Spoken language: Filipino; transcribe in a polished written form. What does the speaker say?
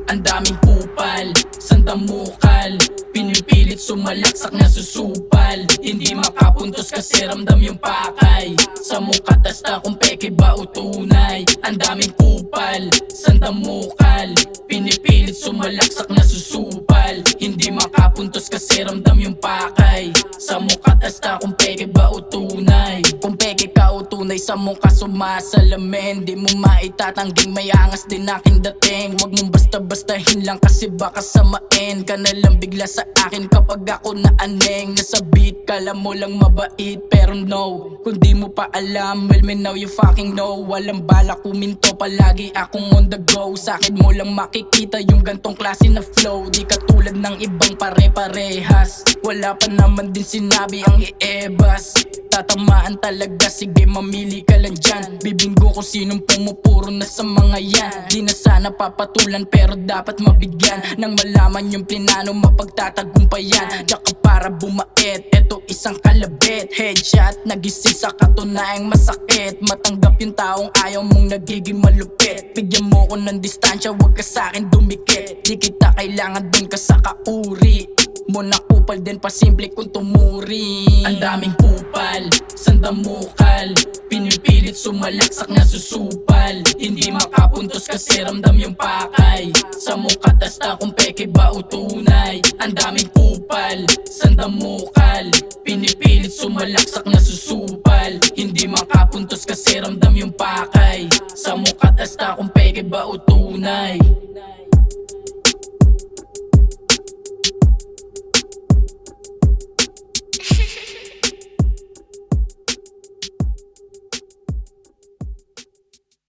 Ang daming kupal, sandamukal, pinipilit sumalaksak na susupal. Hindi makapuntos kasi ramdam yung pakay. Sa mukha tasta kung peke ba o tunay. Ang daming kupal, sandamukal, pinipilit sumalaksak na susupal. Hindi makapuntos kasi ramdam yung pakay. Sa mukha tasta kung peke ba o tunay. Kung peke ka o tunay, sa mukha sumasalamin. Di mo maitatangging may angas din aking dating. Huwag mong basta-bastahin lang kasi baka samain ka na lang bigla sa akin kapag ako na aneng. Nasa beat, kala mo lang mabait pero no. Kung di mo pa alam, well me now you fucking know. Walang balak kuminto, palagi akong on the go. Sa'kin mo lang makikita yung gantong klase na flow. Di katulad ng ibang pare-parehas. Wala pa naman din sinabi ang iebas. Tatamaan talaga, sige mamili ka lang dyan. Bibinggo ko sinong pumupuro na sa mga yan. Di na sana papatulan pero dapat mabigyan ng malaman yung plinano mapagtatagumpayan. Tsaka para bumait, eto isang kalabit. Headshot, nagising sa katunayang masakit. Matanggap yung taong ayaw mong nagiging malupit. Bigyan mo ko ng distansya, wag ka sa'kin dumikit. Di kita kailangan dun ka sa kauri mo na kupal din pa simple kung tumuri. Ang daming kupal, sandamukal, pinipilit sumalaksak na susupal. Hindi makapuntos kasi ramdam yung pakay. Sa mukha tasta kung peke ba o tunay. Ang daming kupal, sandamukal, pinipilit sumalaksak na susupal. Hindi makapuntos kasi ramdam yung pakay. Sa mukha tasta kung peke ba o tunay.